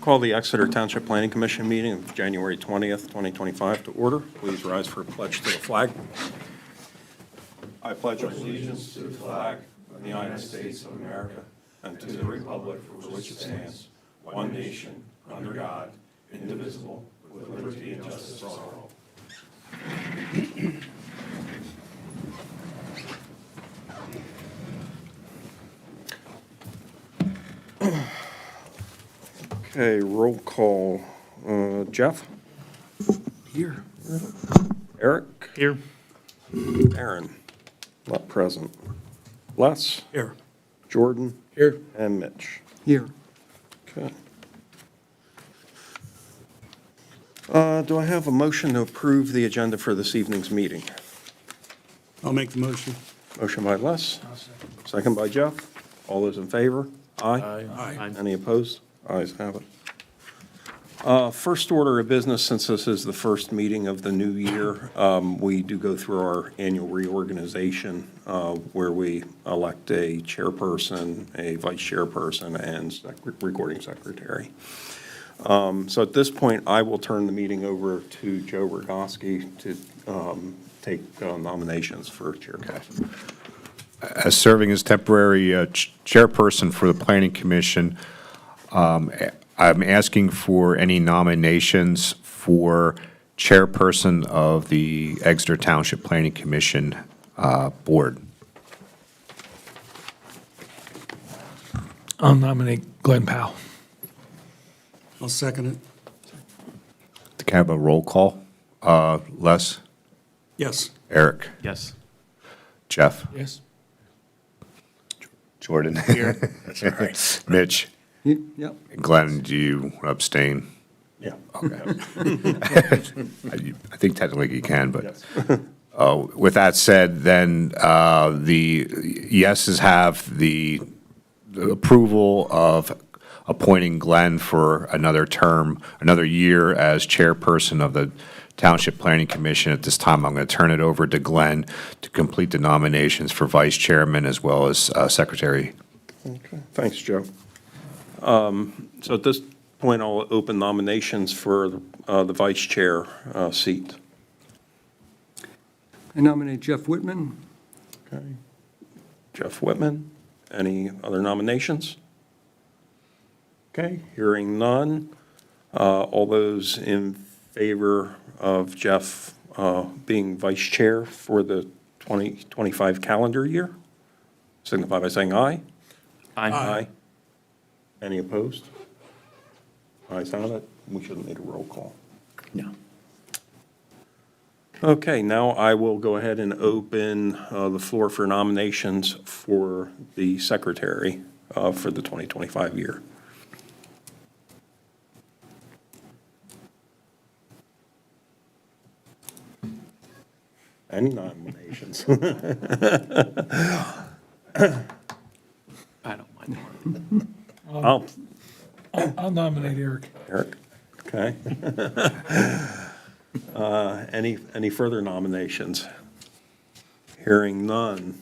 Call the Exeter Township Planning Commission meeting of January 20th, 2025 to order. Please rise for a pledge to the flag. I pledge allegiance to the flag of the United States of America and to the republic for which it stands, one nation, under God, indivisible, with liberty and justice for all. Okay, roll call. Jeff? Here. Eric? Here. Aaron? Not present. Les? Here. Jordan? Here. And Mitch? Here. Okay. Do I have a motion to approve the agenda for this evening's meeting? I'll make the motion. Motion by Les, second by Jeff. All those in favor? Aye. Aye. Any opposed? Ayes have it. First order of business, since this is the first meeting of the new year, we do go through our annual reorganization where we elect a chairperson, a vice chairperson, and recording secretary. So at this point, I will turn the meeting over to Joe Rogoski to take nominations for chairperson. As serving as temporary chairperson for the Planning Commission, I'm asking for any nominations for chairperson of the Exeter Township Planning Commission Board. I'll nominate Glenn Powell. I'll second it. Can I have a roll call? Les? Yes. Eric? Yes. Jeff? Yes. Jordan? Here. That's all right. Mitch? Yep. Glenn, do you abstain? Yeah. Okay. I think technically you can, but Yes. with that said, then the yeses have the approval of appointing Glenn for another term, another year as chairperson of the Township Planning Commission. At this time, I'm going to turn it over to Glenn to complete the nominations for vice chairman as well as secretary. Okay. Thanks, Joe. So at this point, I'll open nominations for the vice chair seat. I nominate Jeff Whitman. Okay. Jeff Whitman. Any other nominations? Okay, hearing none. All those in favor of Jeff being vice chair for the 2025 calendar year, signify by saying aye. Aye. Any opposed? Ayes have it. We shouldn't need a roll call. No. Okay, now I will go ahead and open the floor for nominations for the secretary for the 2025 year. Any nominations? I don't mind. I'll nominate Eric. Eric, okay. Any further nominations? Hearing none.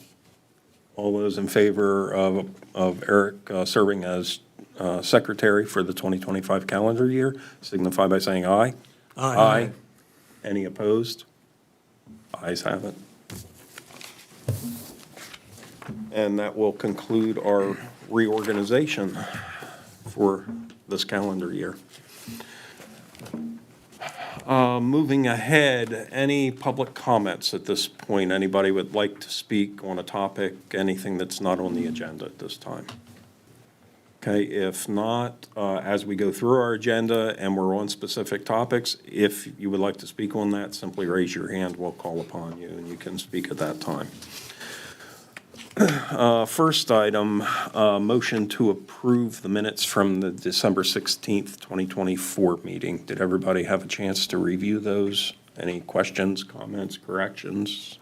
All those in favor of Eric serving as secretary for the 2025 calendar year, signify by saying aye. Aye. Any opposed? Ayes have it. And that will conclude our reorganization for this calendar year. Moving ahead, any public comments at this point? Anybody would like to speak on a topic, anything that's not on the agenda at this time? Okay, if not, as we go through our agenda and we're on specific topics, if you would like to speak on that, simply raise your hand, we'll call upon you, and you can speak at that time. First item, motion to approve the minutes from the December 16th, 2024 meeting. Did everybody have a chance to review those? Any questions, comments, corrections?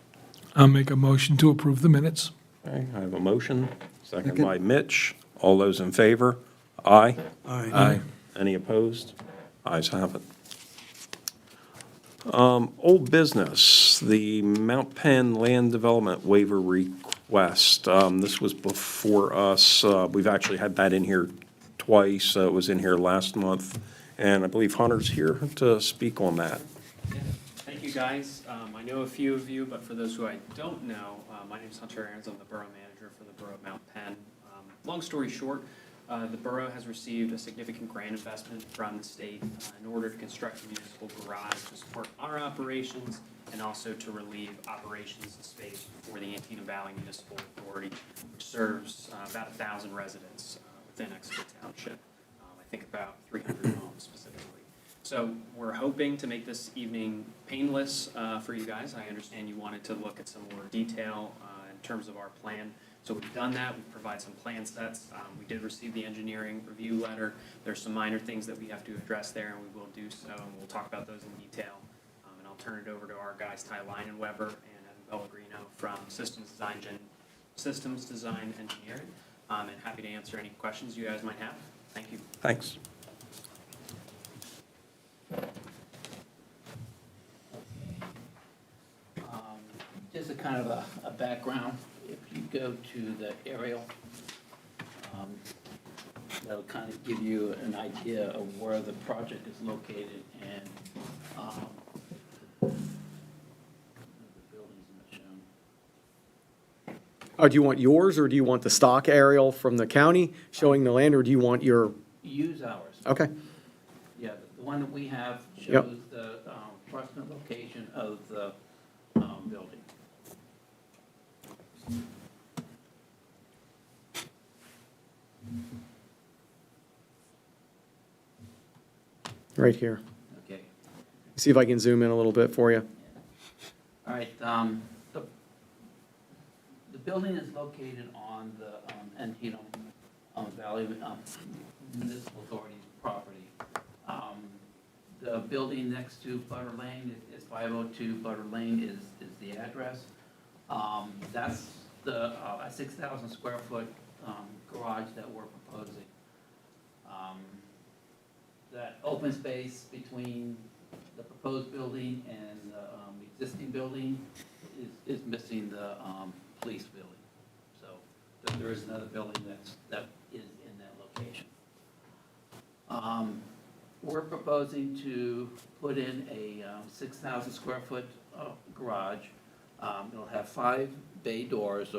I'll make a motion to approve the minutes. Okay, I have a motion, second by Mitch. All those in favor? Aye. Aye. Any opposed? Ayes have it. Old business, the Mount Penn Land Development Waiver Request. This was before us. We've actually had that in here twice. It was in here last month, and I believe Hunter's here to speak on that. Yeah, thank you, guys. I know a few of you, but for those who I don't know, my name is Hunter Aarons. I'm the Borough Manager for the Borough of Mount Penn. Long story short, the borough has received a significant grant investment from the state in order to construct a municipal garage to support our operations and also to relieve operations space for the Antietam Valley Municipal Authority, which serves about 1,000 residents within Exeter Township. I think about 300 homes specifically. So we're hoping to make this evening painless for you guys. I understand you wanted to look at some more detail in terms of our plan. So we've done that. We've provided some plan sets. We did receive the engineering review letter. There's some minor things that we have to address there, and we will do so, and we'll talk about those in detail. And I'll turn it over to our guys, Ty Leinenweber and Evan Pellegrino from Systems Design Engineering. And happy to answer any questions you guys might have. Thank you. Thanks. Just a kind of a background, if you go to the aerial, that'll kind of give you an idea of where the project is located and the building's not shown. Do you want yours, or do you want the stock aerial from the county showing the land, or do you want your, Use ours. okay, Yeah, the one that we have Yep. shows the approximate location of the building. right here. Okay. See if I can zoom in a little bit for you. All right, the building is located on the Antietam Valley Municipal Authority's property. The building next to Butter Lane is 502 Butter Lane is the address. That's the 6,000 square foot garage that we're proposing. That open space between the proposed building and the existing building is missing the police building. So there is another building that is in that location. We're proposing to put in a 6,000 square foot garage. It'll have 5 bay doors.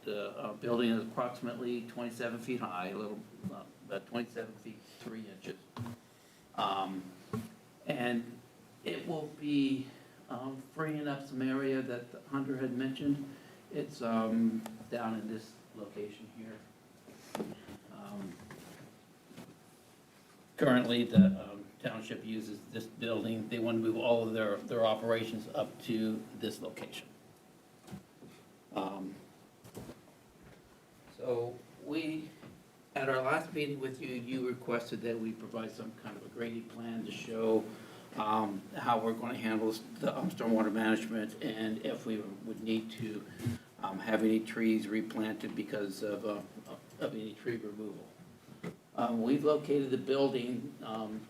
The building is approximately 27 feet high, a little, about 27 feet 3 inches. And it will be freeing up some area that Hunter had mentioned. It's down in this location here. Currently, the township uses this building. They want to move all of their operations up to this location. So we, at our last meeting with you, you requested that we provide some kind of a grading plan to show how we're going to handle the stormwater management and if we would need to have any trees replanted because of any tree removal. We've located the building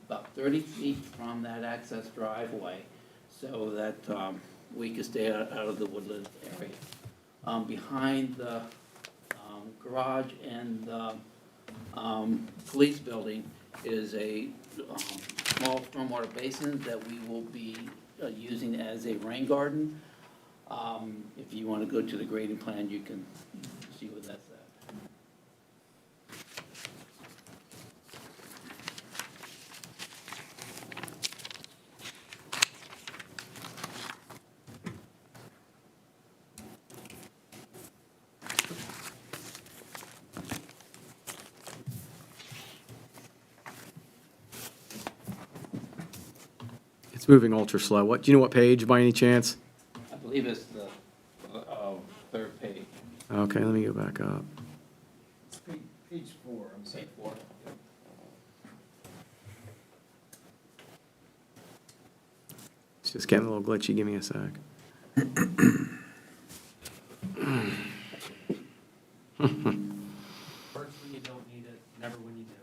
about 30 feet from that access driveway so that we can stay out of the woodland area. Behind the garage and the police building is a small stormwater basin that we will be using as a rain garden. If you want to go to the grading plan, you can see what that's at. It's moving ultra slow. Do you know what page by any chance? I believe it's the third page. Okay, let me go back up. Page 4, I'm saying 4. It's just getting a little glitchy. Give me a sec. Works when you don't need it, never when you do.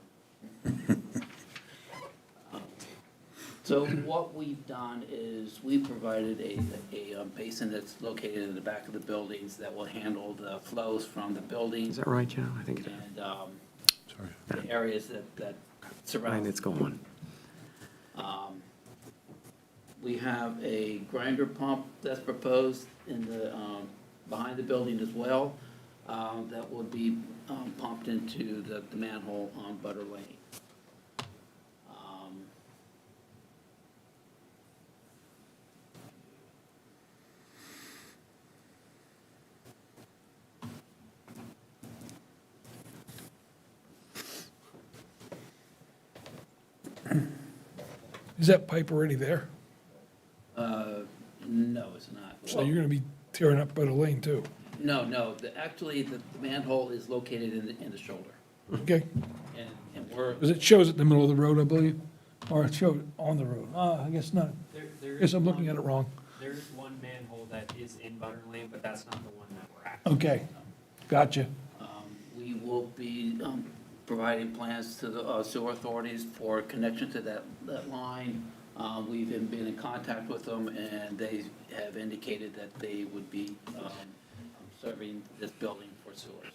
So what we've done is we provided a basin that's located in the back of the buildings that will handle the flows from the Is buildings. that right, Joe? I think it is. And the areas that surround. And it's going. We have a grinder pump that's proposed in the, behind the building as well, that will be pumped into the manhole on Butter Lane. Is that pipe already there? No, it's not. So you're gonna be tearing up Butter Lane too? No, actually, the manhole is located in the shoulder, Okay, and we're, because it shows it in the middle of the road, I believe, or it showed on the road. I guess not. There I guess is I'm looking one- at it wrong. There is one manhole that is in Butter Lane, but that's not the one that we're at. Okay, gotcha. we will be providing plans to the sewer authorities for connection to that line. We've been in contact with them, and they have indicated that they would be serving this building for sewers.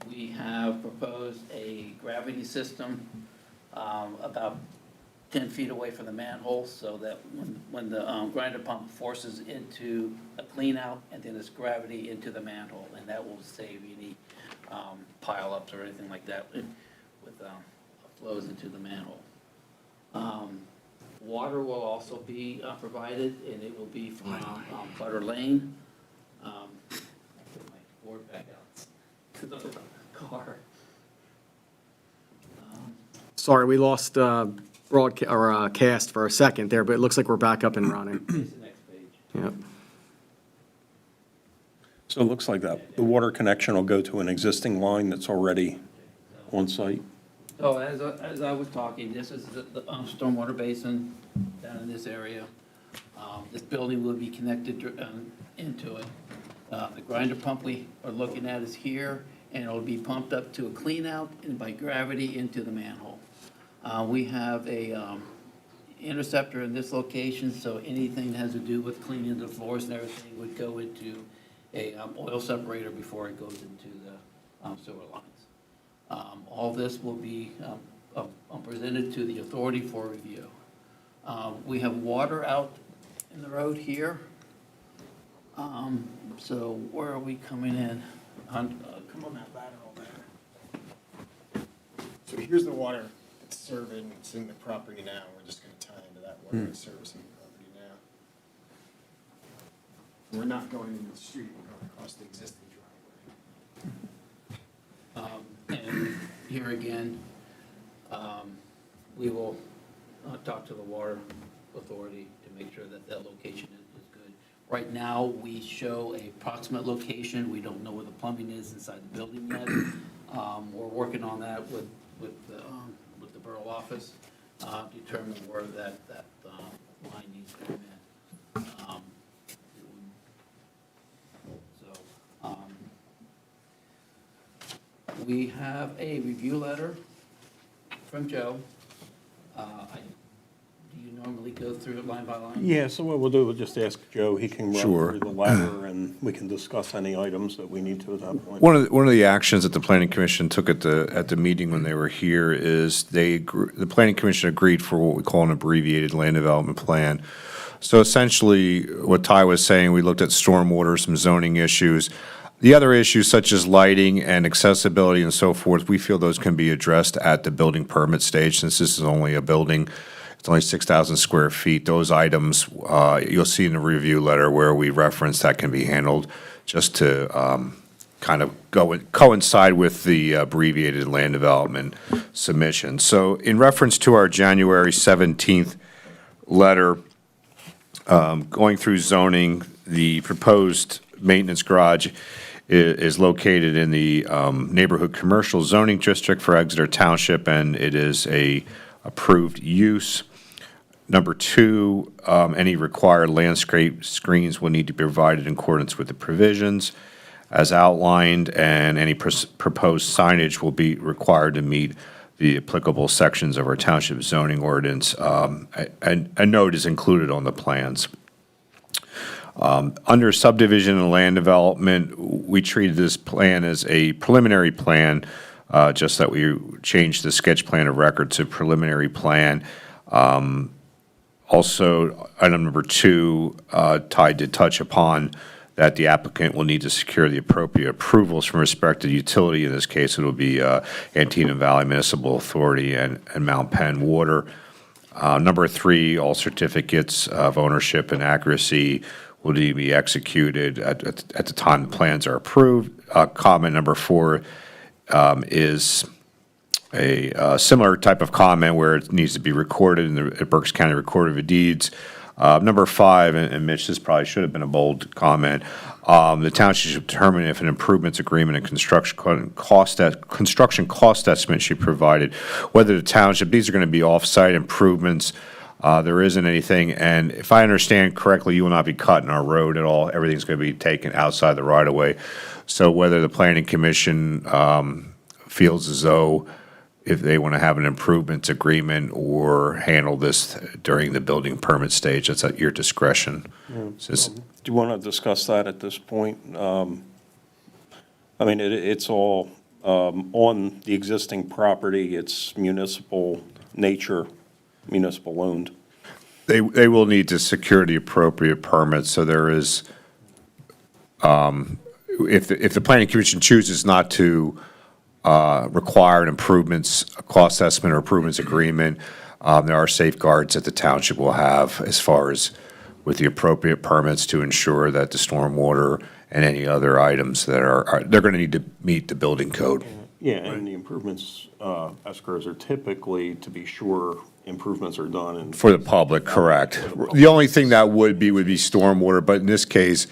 We have proposed a gravity system about 10 feet away from the manhole, so that when the grinder pump forces into a clean out, and then it's gravity into the manhole, and that will save any pile-ups or anything like that with flows into the manhole. Water will also be provided, and it will be from Butter Lane. I put my board back out to the car. Sorry, we lost cast for a second there, but it looks like we're back up and running. It's the next page. Yep. So it looks like that, the water connection will go to an existing line that's already on site? So as I was talking, this is the stormwater basin down in this area. This building will be connected into it. The grinder pump we are looking at is here, and it'll be pumped up to a clean out and by gravity into the manhole. We have a interceptor in this location, so anything that has to do with cleaning the floors and everything would go into a oil separator before it goes into the sewer lines. All this will be presented to the authority for review. We have water out in the road here. So where are we coming in? Come on that lateral there. So here's the water that's serving, it's in the property now, we're just gonna tie into that water that's servicing the property now. We're not going into the street, we're going across the existing driveway. And here again, we will talk to the water authority to make sure that that location is good. Right now, we show a approximate location. We don't know where the plumbing is inside the building yet. We're working on that with the borough office, determine where that line needs to come in. We have a review letter from Joe. Do you normally go through it line by line? Yeah, so what we'll do, we'll just ask Joe, he can run Sure. through the letter, and we can discuss any items that we need to at that point. One of the actions that the planning commission took at the meeting when they were here is the planning commission agreed for what we call an abbreviated land development plan. So essentially, what Ty was saying, we looked at stormwater, some zoning issues. The other issues such as lighting and accessibility and so forth, we feel those can be addressed at the building permit stage, since this is only a building. It's only 6,000 square feet. Those items, you'll see in the review letter where we reference that can be handled, just to kind of coincide with the abbreviated land development submission. So in reference to our January 17th letter, going through zoning, the proposed maintenance garage is located in the neighborhood commercial zoning district for Exeter Township, and it is a approved use. Number two, any required landscape screens will need to be provided in accordance with the provisions as outlined, and any proposed signage will be required to meet the applicable sections of our township zoning ordinance. A note is included on the plans. Under subdivision and land development, we treated this plan as a preliminary plan just that we change the sketch plan of record to preliminary plan. Also, item number 2, Ty did touch upon that the applicant will need to secure the appropriate approvals from respective utility. In this case, it'll be Antietam Valley Municipal Authority and Mount Penn Water. Number 3, all certificates of ownership and accuracy will need to be executed at the time the plans are approved. Comment number 4 is a similar type of comment where it needs to be recorded in the Berks County Recorder of Deeds. Number 5, and Mitch, this probably should have been a bold comment. The township should determine if an improvements agreement and construction cost estimate should be provided. Whether the township, these are going to be off-site improvements. There isn't anything, and if I understand correctly, you will not be cutting our road at all. Everything's going to be taken outside the right-of-way. So whether the planning commission feels as though if they want to have an improvements agreement or handle this during the building permit stage, that's at your discretion. Do you want to discuss that at this point? I mean, it's all on the existing property. It's municipal nature, municipal owned. They will need to secure the appropriate permits, so there is, if the planning commission chooses not to require an improvements, a cost estimate or improvements agreement, there are safeguards that the township will have as far as with the appropriate permits to ensure that the stormwater and any other items that they're going to need to meet the building code. Yeah, and the improvements escrows are typically, to be sure, improvements are done and. For the public, correct. The only thing that would be stormwater, but in this case,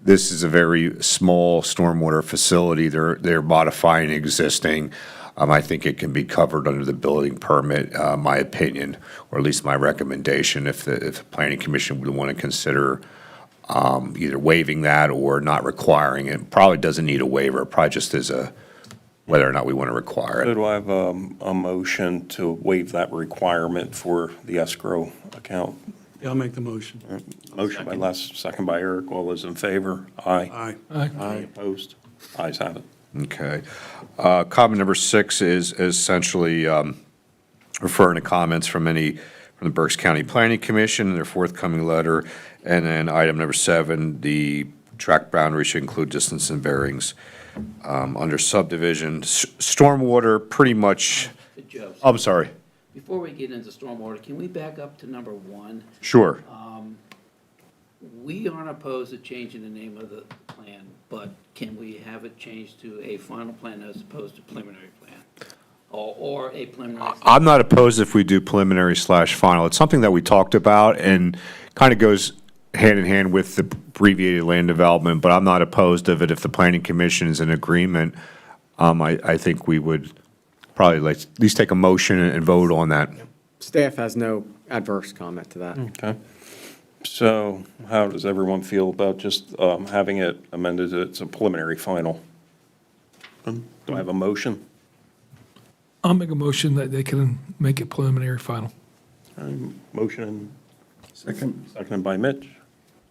this is a very small stormwater facility. They're modifying existing. I think it can be covered under the building permit, my opinion, or at least my recommendation, if the planning commission would want to consider either waiving that or not requiring it. Probably doesn't need a waiver, probably just as a, whether or not we want to require So it. do I have a motion to waive that requirement for the escrow account? Yeah, I'll make the motion. Motion by Les, second by Eric. All those in favor? Aye. Aye. Any opposed? Ayes have it. Okay. Comment number 6 is essentially referring to comments from the Berks County Planning Commission in their forthcoming letter. And then item number 7, the tract boundary should include distance and bearings. Under subdivision, stormwater pretty much, Joe, I'm sorry, before we get into stormwater, can we back up to number 1? sure. We aren't opposed to changing the name of the plan, but can we have it changed to a final plan as opposed to preliminary plan? Or a preliminary? I'm not opposed if we do preliminary / final. It's something that we talked about and kind of goes hand in hand with the abbreviated land development, but I'm not opposed of it if the planning commission is in agreement. I think we would probably like at least take a motion and vote on that. Staff has no adverse comment to that. Okay. So how does everyone feel about just having it amended to it's a preliminary final? Do I have a motion? I'll make a motion that they can make it preliminary final. Motion. Seconded by Mitch.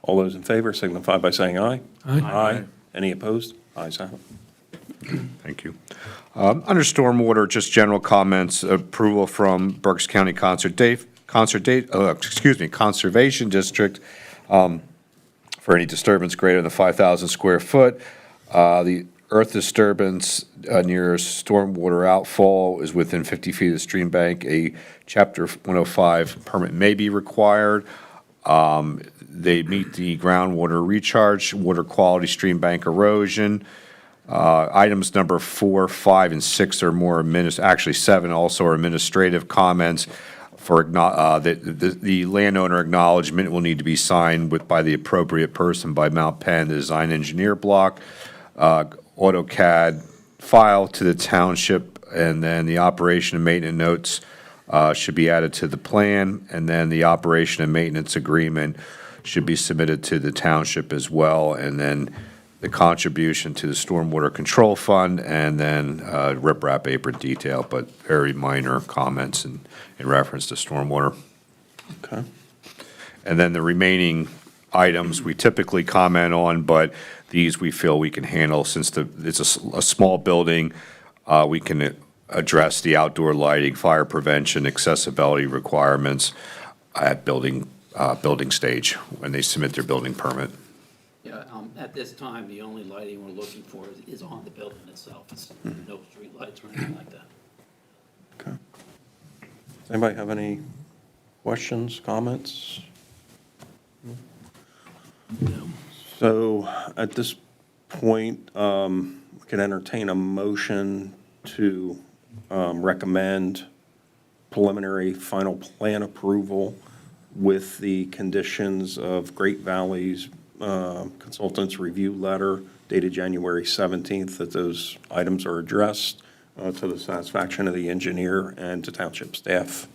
All those in favor signify by saying aye. Aye. Aye. Any opposed? Ayes have it. Thank you. Under stormwater, just general comments, approval from Berks County Conservation District for any disturbance greater than 5,000 square foot. The earth disturbance near stormwater outfall is within 50 feet of the stream bank. A Chapter 105 permit may be required. They meet the groundwater recharge, water quality, stream bank erosion. Items number 4, 5, and 6 are more actually 7 also are administrative comments. For the landowner acknowledgement will need to be signed by the appropriate person by Mount Penn, the design engineer block, AutoCAD file to the township, and then the operation and maintenance notes should be added to the plan, and then the operation and maintenance agreement should be submitted to the township as well, and then the contribution to the Stormwater Control Fund, and then riprap apron detail, but very minor comments in reference to stormwater. Okay. And then the remaining items we typically comment on, but these we feel we can handle since it's a small building. we can address the outdoor lighting, fire prevention, accessibility requirements at building stage when they submit their building permit. Yeah, at this time, the only lighting we're looking for is on the building itself. It's no street lights or anything like that. Okay. Does anybody have any questions, comments? So at this point, we can entertain a motion to recommend preliminary final plan approval with the conditions of Great Valley's consultant's review letter dated January 17th, that those items are addressed to the satisfaction of the engineer and to township staff.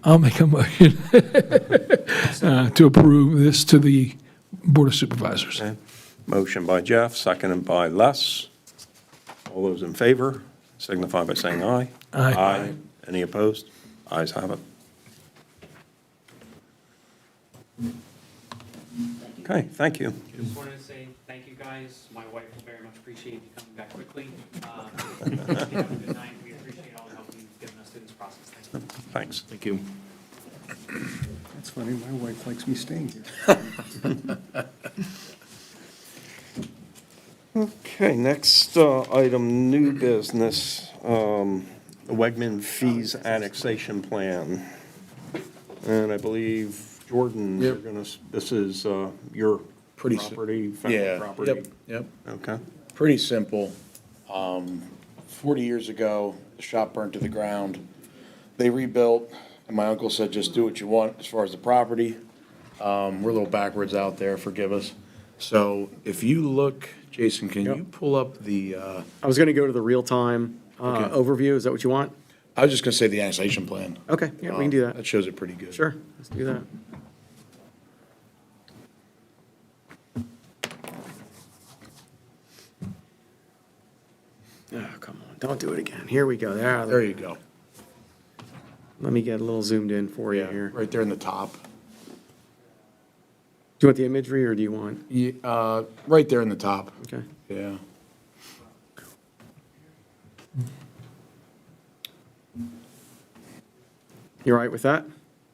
I'll make a motion to approve this to the Board of Supervisors. Okay. Motion by Jeff, seconded by Les. All those in favor signify by saying aye. Aye. Any opposed? Ayes have it. Okay, thank you. Just wanted to say thank you, guys. My wife will very much appreciate you coming back quickly. Have a good night. We appreciate all the help you've given us through this process. Thank you. Thanks. Thank you. That's funny, my wife likes me staying here. Okay, next item, new business, the Wegman fees annexation plan. And I believe, Jordan, you're gonna, this is your Pretty property, Yeah, family property? yep. Okay, Pretty simple. 40 years ago, the shop burnt to the ground. They rebuilt, and my uncle said, just do what you want as far as the property. We're a little backwards out there, forgive us. So if you look, Jason, can you pull up the, I was going to go to the real-time Okay. overview. Is that what you want? I was just gonna say the annexation plan. Okay, yeah, we can do That that. shows it pretty good. Sure, let's do that. Oh, come on, don't do it again. Here we go. There you go. Let me get a little zoomed in for you Yeah, here. right there in the top. Do you want the imagery or do you want? Right there in the top, Okay. yeah. You all right with that?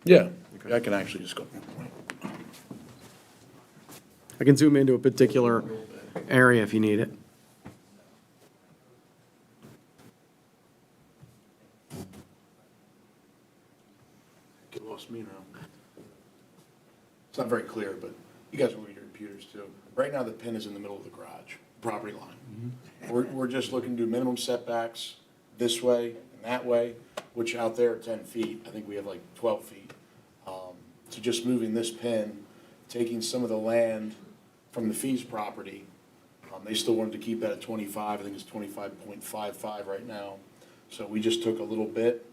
Yeah, I can actually just go. I can zoom into a particular area if you need it. Get lost me now. It's not very clear, but you guys will read your computers too. Right now, the pin is in the middle of the garage, property line. We're just looking to do minimum setbacks this way and that way, which out there are 10 feet. I think we have like 12 feet. So just moving this pin, taking some of the land from the Fees property. They still wanted to keep that at 25. I think it's 25.55 right now. So we just took a little bit,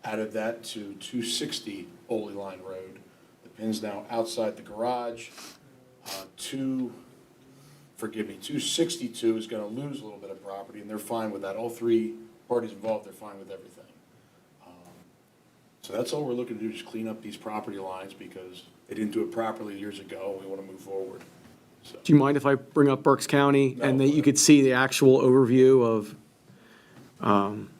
added that to 260 Oley Line Road. The pin's now outside the garage. 262 is gonna lose a little bit of property, and they're fine with that. All three parties involved, they're fine with everything. So that's all we're looking to do, just clean up these property lines, because they didn't do it properly years ago, and we wanna move forward. So, Do you mind if I bring up Berks County and No. that you could see the actual overview of,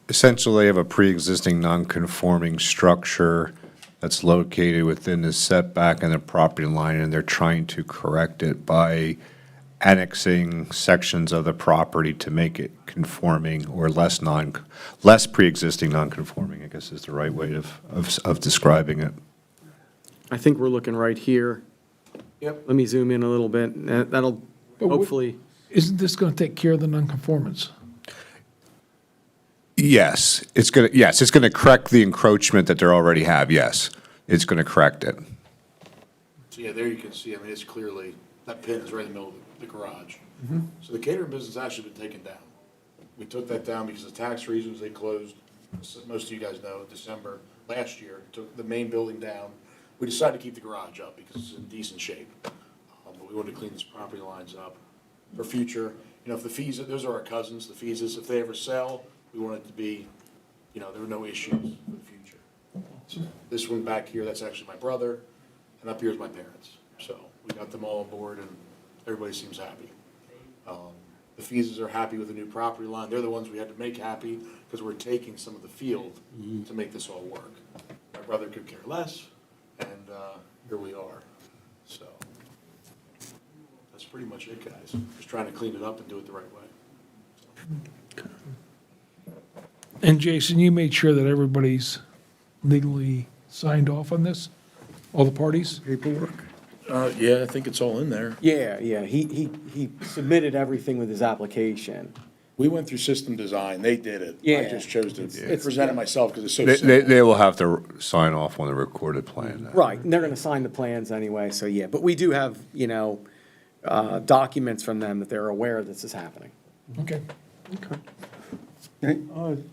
Essentially, they have a pre-existing non-conforming structure that's located within the setback and the property line, and they're trying to correct it by annexing sections of the property to make it conforming or less pre-existing non-conforming, I guess is the right way of describing it. I think we're looking right here. Yep. Let me zoom in a little bit. That'll But what- hopefully, Isn't this going to take care of the nonconformance? Yes, it's gonna correct the encroachment that they already have, yes. It's gonna correct it. So yeah, there you can see, I mean, it's clearly, that pin is right in the middle of the garage. So the catering business has actually been taken down. We took that down because of tax reasons, they closed, most of you guys know, December last year, took the main building down. We decided to keep the garage up because it's in decent shape. But we wanted to clean these property lines up for future. You know, if the fees, those are our cousins, the fees, if they ever sell, we want it to be, you know, there were no issues for the future. So this one back here, that's actually my brother, and up here is my parents. So we got them all on board, and everybody seems happy. The Feeses are happy with the new property line. They're the ones we had to make happy because we're taking some of the field to make this all work. My brother could care less, and here we are. So that's pretty much it, guys. Just trying to clean it up and do it the right way. And Jason, you made sure that everybody's legally signed off on this? All the parties? Paperwork? Yeah, I think it's all in there. Yeah, he submitted everything with his application. We went through system design. They did it. I Yeah. just chose to It's- present it myself because it's so They, simple. they will have to sign off on the recorded plan. Right, and they're gonna sign the plans anyway, so yeah, but we do have, documents from them that they're aware this is happening. Okay.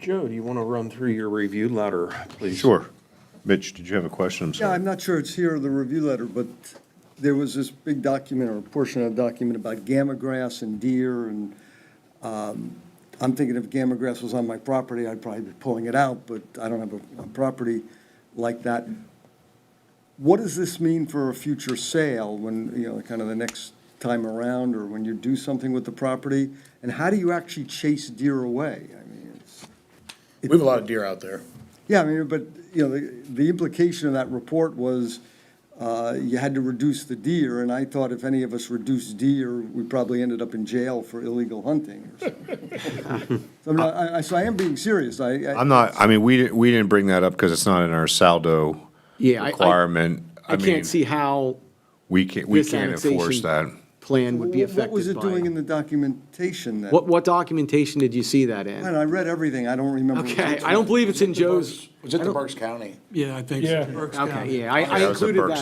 Joe, do you want to run through your review letter, please? Sure. Mitch, did you have a question? I'm Yeah, sorry. I'm not sure it's here, the review letter, but there was this big document or a portion of the document about gamma grass and deer, and I'm thinking if gamma grass was on my property, I'd probably be pulling it out, but I don't have a property like that. What does this mean for a future sale when, kind of the next time around, or when you do something with the property? And how do you actually chase deer away? I mean, We have a lot of deer out there. yeah, I mean, but, the implication of that report was you had to reduce the deer, and I thought if any of us reduced deer, we probably ended up in jail for illegal hunting or something. So I am being serious. I'm not, I mean, we didn't bring that up because it's not in our saldo Yeah, requirement. I mean, can't see how we can't this enforce annexation that. plan would be What affected was it by doing it. in the documentation then? What documentation did you see that in? I read everything, I don't remember. Okay, I don't believe it's in Joe's, Was it the Berks County? Yeah, I think Yeah. Berks okay, yeah, I That was a included Berks-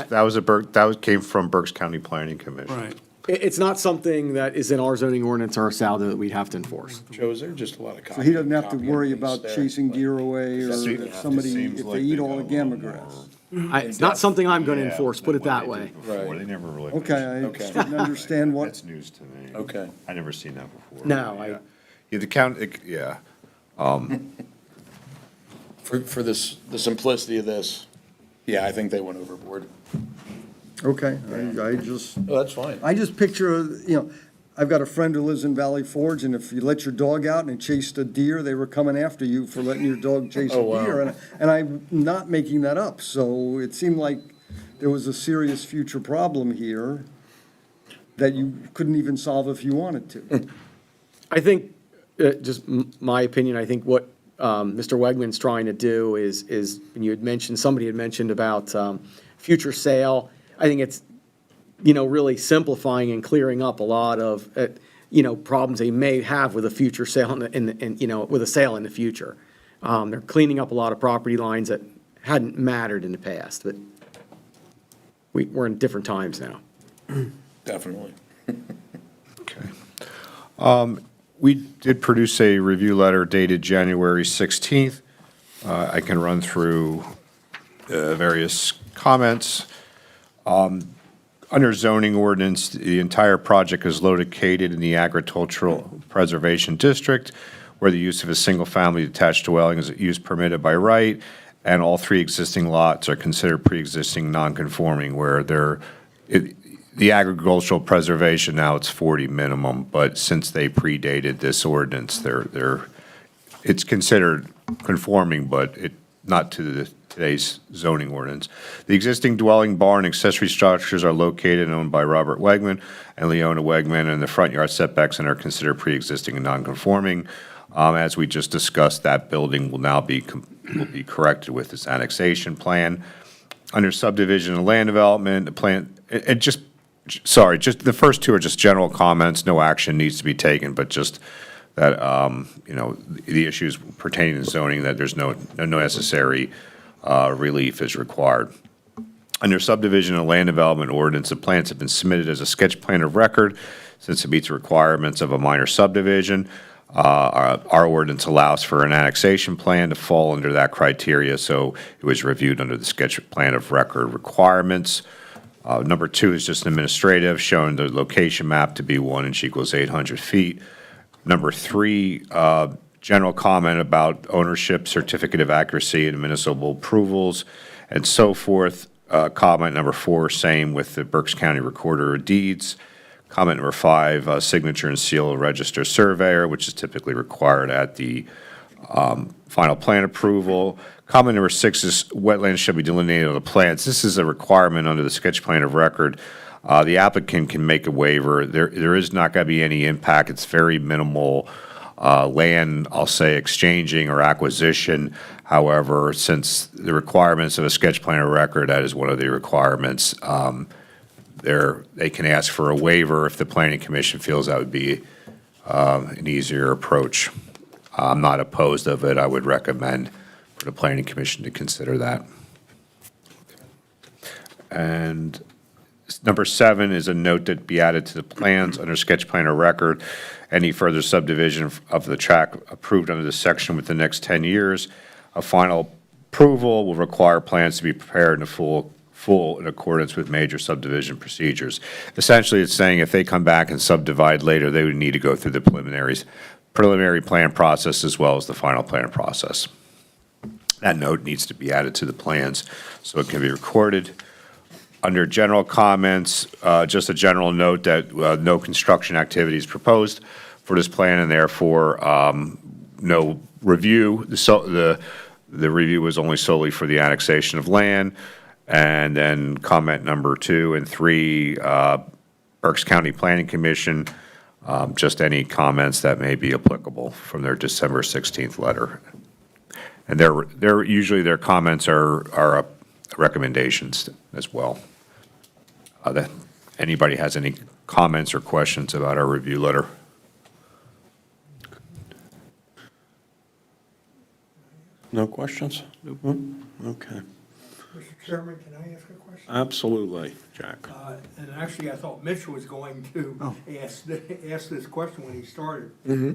that. That came from Berks County Planning Commission. Right. It's not something that is in our zoning ordinance or our saldo that we'd have to enforce. Joe, is there just a lot of So he doesn't have to copy worry and paste about there? chasing deer away, or See- if somebody, seems if like they eat they all got the a gamma little grass. It's not something I'm gonna enforce, put it than what that they way. did before. Right. They never really. Okay, I Okay. just didn't understand what, That's news to me. Okay. I never seen that before. No, Yeah, the count, yeah. For this, the simplicity of this, yeah, I think they went overboard. okay, Oh, that's fine. I just picture, I've got a friend who lives in Valley Forge, and if you let your dog out and it chased a deer, they were coming after you for letting your dog chase a Oh, wow. deer. And I'm not making that up, so it seemed like there was a serious future problem here that you couldn't even solve if you wanted to. I think, my opinion, I think what Mr. Wegman's trying to do is, and you had mentioned, somebody had mentioned about future sale. I think it's, really simplifying and clearing up a lot of, problems they may have with a future sale with a sale in the future. They're cleaning up a lot of property lines that hadn't mattered in the past, but we're in different times now. Definitely. Okay. We did produce a review letter dated January 16th. I can run through various comments. Under zoning ordinance, the entire project is located in the agricultural preservation district, where the use of a single-family detached dwelling is use permitted by right, and all three existing lots are considered pre-existing non-conforming, where the agricultural preservation, now it's 40 minimum, but since they predated this ordinance, it's considered conforming, but not to today's zoning ordinance. The existing dwelling, barn, accessory structures are located and owned by Robert Wegman and Leona Wegman, and the front yard setbacks and are considered pre-existing and non-conforming. As we just discussed, that building will now be corrected with this annexation plan. Under subdivision and land development, the plan, just the first two are just general comments, no action needs to be taken, but just that, the issues pertaining to zoning, that there's no necessary relief is required. Under subdivision and land development ordinance, the plans have been submitted as a sketch plan of record since it meets the requirements of a minor subdivision. Our ordinance allows for an annexation plan to fall under that criteria, so it was reviewed under the sketch plan of record requirements. Number two is just administrative, showing the location map to be 1 inch equals 800 feet. Number three, general comment about ownership, certificate of accuracy, and municipal approvals, and so forth. Comment number four, same with the Berks County Recorder of Deeds. Comment number 5, signature and seal of register surveyor, which is typically required at the final plan approval. Comment number 6 is wetlands shall be delineated on the plans. This is a requirement under the sketch plan of record. The applicant can make a waiver. There is not going to be any impact. It's very minimal land, I'll say, exchanging or acquisition. However, since the requirements of a sketch plan of record, that is one of the requirements, they can ask for a waiver if the planning commission feels that would be an easier approach. I'm not opposed of it. I would recommend for the planning commission to consider that. And number 7 is a note that be added to the plans under sketch plan of record. Any further subdivision of the tract approved under this section within the next 10 years, a final approval will require plans to be prepared in full in accordance with major subdivision procedures. Essentially, it's saying if they come back and subdivide later, they would need to go through the preliminary plan process as well as the final plan process. That note needs to be added to the plans so it can be recorded. Under general comments, just a general note that no construction activity is proposed for this plan, and therefore no review. The review was only solely for the annexation of land. And then comment number 2 and 3, Berks County Planning Commission, just any comments that may be applicable from their December 16th letter. And usually their comments are recommendations as well. That anybody has any comments or questions about our review letter? No questions? Okay. Mr. Chairman, can I ask a question? Absolutely, Jack. And actually, I thought Mitch was going to ask this question when he started.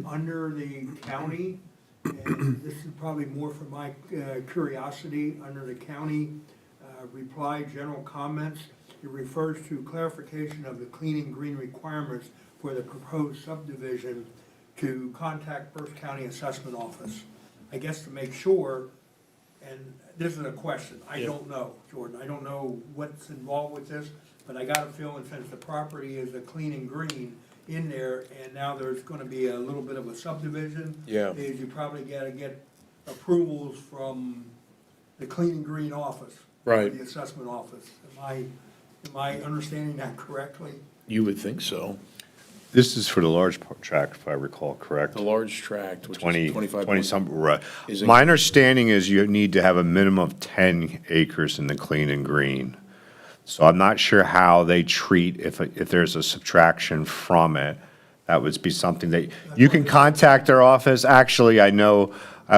Under the county, and this is probably more for my curiosity, under the county reply, general comments, it refers to clarification of the clean and green requirements for the proposed subdivision to contact Berks County Assessment Office. I guess to make sure, and this is a question, I don't know, Jordan, I don't know what's involved with this, but I got a feeling since the property is a clean and green in there, and now there's gonna be a little bit of a subdivision. Is you probably gotta get approvals from the clean and green office. Right. The assessment office. Am I understanding that correctly? You would think so. This is for the large tract, if I recall correct. The large tract, which 20, is 25. 20 some, right. Is in- My understanding is you need to have a minimum of 10 acres in the clean and green. So I'm not sure how they treat, if there's a subtraction from it, that would be something that, you can contact their office. Actually, I know,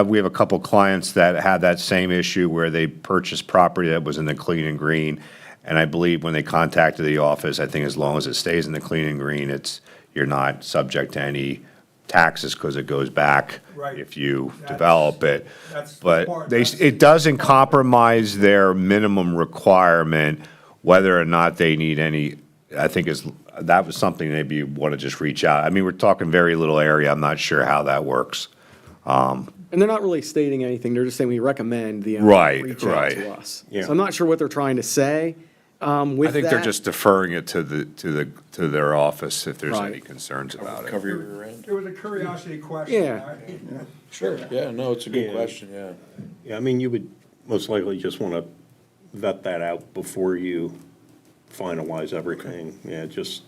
we have a couple clients that had that same issue where they purchased property that was in the clean and green. And I believe when they contacted the office, I think as long as it stays in the clean and green, you're not subject to any taxes because it goes back Right. if you That's- develop it. that's the But part- it doesn't compromise their minimum requirement, whether or not they need any, I think that was something maybe you want to just reach out. I mean, we're talking very little area. I'm not sure how that works. And they're not really stating anything, they're just saying we recommend the Right, reach out right. to us. Yeah. So I'm not sure what they're trying to say with I think they're that. just deferring it to their office if there's any Right. concerns about it. Cover your rear end. It was a curiosity question. Yeah. Sure, yeah, no, it's a good Yeah. question, yeah. Yeah, I mean, you would most likely just want to vet that out before you finalize everything. Yeah, just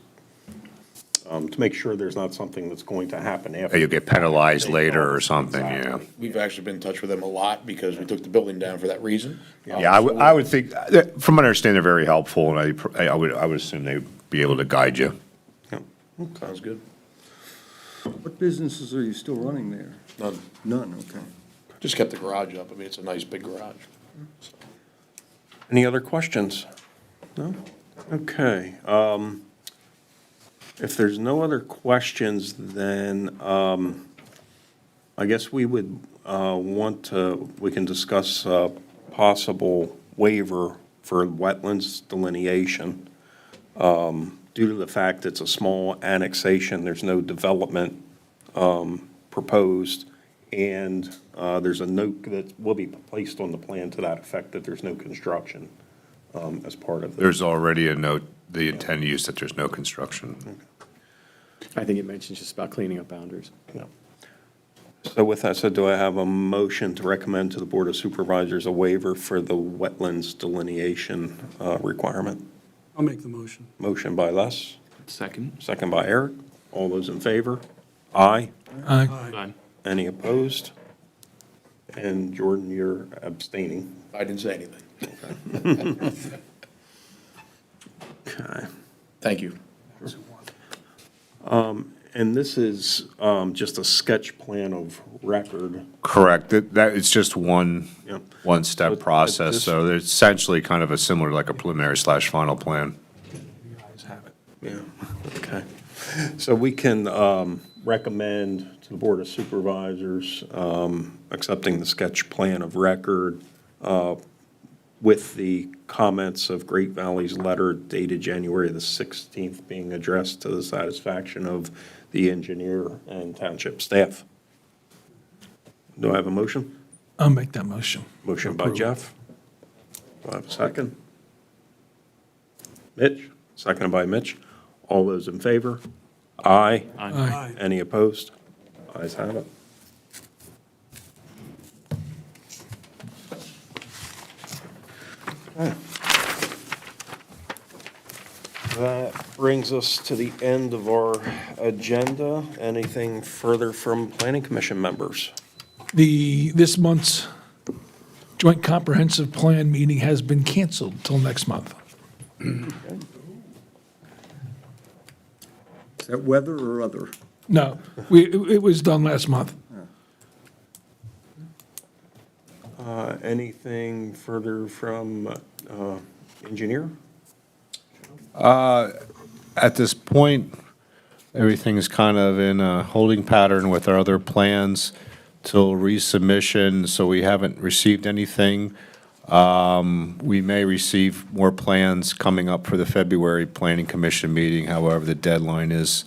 to make sure there's not something that's going to happen after. You'll get penalized later or something, yeah. We've actually been in touch with them a lot because we took the building down for that reason. Yeah, I would think, from what I understand, they're very helpful, and I would assume they'd be able to guide you. Yeah. Sounds good. What businesses are you still running there? None, None, okay. just kept the garage up. I mean, it's a nice big garage. Any other questions? No? Okay. If there's no other questions, then I guess we would we can discuss a possible waiver for wetlands delineation. Due to the fact it's a small annexation, there's no development proposed, and there's a note that will be placed on the plan to that effect that there's no construction as part of it. There's already a note, the intended use that there's no construction. I think it mentions just about cleaning up boundaries. Yeah. So with that said, do I have a motion to recommend to the Board of Supervisors a waiver for the wetlands delineation requirement? I'll make the motion. Motion by Les, Second. second by Eric. All those in favor? Aye. Aye. Aye. Any opposed? And Jordan, you're abstaining. I didn't say anything. Okay. Thank you. And this is just a sketch plan of record. Correct. It's just one, Yep. one-step But process, this- so it's essentially kind of a similar, like a preliminary/final plan. You guys have it. Yeah, okay. So we can recommend to the Board of Supervisors accepting the sketch plan of record with the comments of Great Valley's letter dated January the 16th being addressed to the satisfaction of the engineer and township staff. Do I have a motion? I'll make that motion. Motion by Approve. Jeff. Do I have a second? Mitch, seconded by Mitch. All those in favor? Aye. Aye. Any opposed? Ayes have it. Okay. That brings us to the end of our agenda. Anything further from Planning Commission members? This month's Joint Comprehensive Plan meeting has been canceled till next month. Is that weather or other? No, it was done last month. Anything further from engineer? At this point, everything's kind of in a holding pattern with our other plans till resubmission, so we haven't received anything. We may receive more plans coming up for the February Planning Commission meeting. However, the deadline is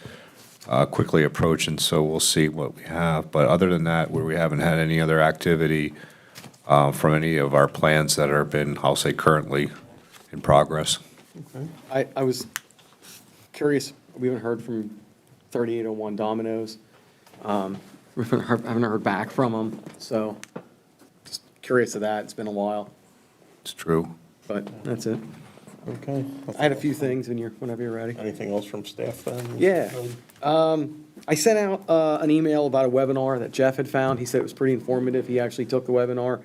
quickly approaching, so we'll see what we have. But other than that, we haven't had any other activity from any of our plans that have been, I'll say, currently in progress. I was curious, we haven't heard from 3801 Domino's. We haven't heard back from them, so just curious of that. It's been a while, It's true. but that's it. Okay. I had a few things whenever you're ready. Anything else from staff then? Yeah. I sent out an email about a webinar that Jeff had found. He said it was pretty informative. He actually took the webinar.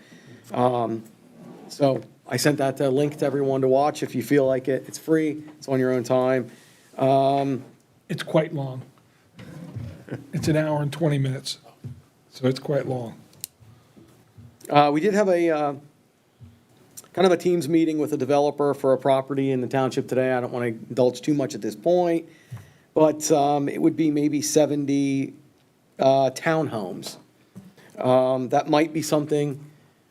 So I sent that link to everyone to watch if you feel like it. It's free. It's on your own time. It's quite long. It's an hour and 20 minutes, so it's quite long. We did have a kind of a Teams meeting with a developer for a property in the township today. I don't want to indulge too much at this point, but it would be maybe 70 townhomes. That might be something.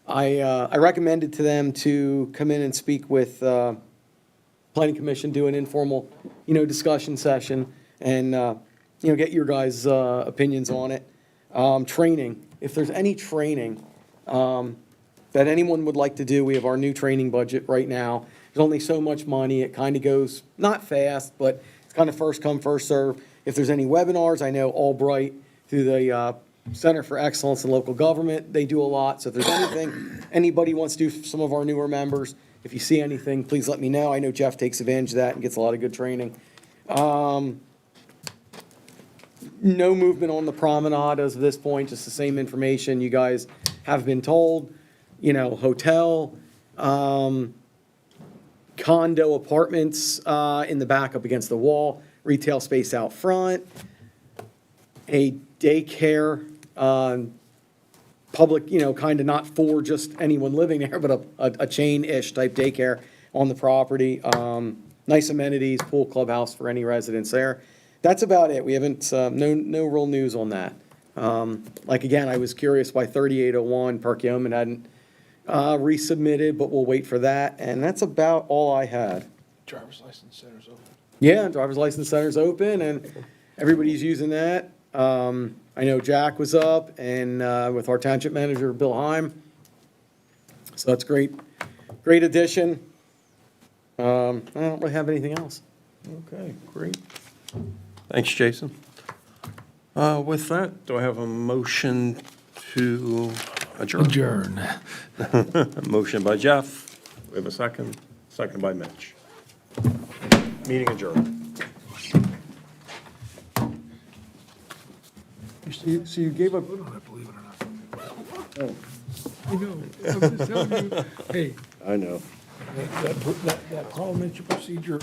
I recommended to them to come in and speak with Planning Commission, do an informal, discussion session, and, get your guys' opinions on it. Training, if there's any training that anyone would like to do, we have our new training budget right now. There's only so much money. It kind of goes, not fast, but it's kind of first come, first serve. If there's any webinars, I know Albright through the Center for Excellence in Local Government, they do a lot. So if there's anything, anybody wants to do, some of our newer members, if you see anything, please let me know. I know Jeff takes advantage of that and gets a lot of good training. No movement on the promenade as of this point, just the same information you guys have been told. Hotel, condo apartments in the back up against the wall, retail space out front, a daycare, public, kind of not for just anyone living there, but a chain-ish type daycare on the property. Nice amenities, pool, clubhouse for any residents there. That's about it. We haven't, no real news on that. Again, I was curious why 3801 Park Yeoman hadn't resubmitted, but we'll wait for that. And that's about all I had. Driver's license center's open. Yeah, driver's license center's open and everybody's using that. I know Jack was up and with our township manager, Bill Heim. So that's great addition. I don't really have anything else. Okay, great. Thanks, Jason. With that, do I have a motion to adjourn? Adjourn. Motion by Jeff. We have a second. Second by Mitch. Meeting adjourned. So you gave up, Vote on it, believe it or not. I know, I'm just telling you, hey, I know. that parliamentary procedure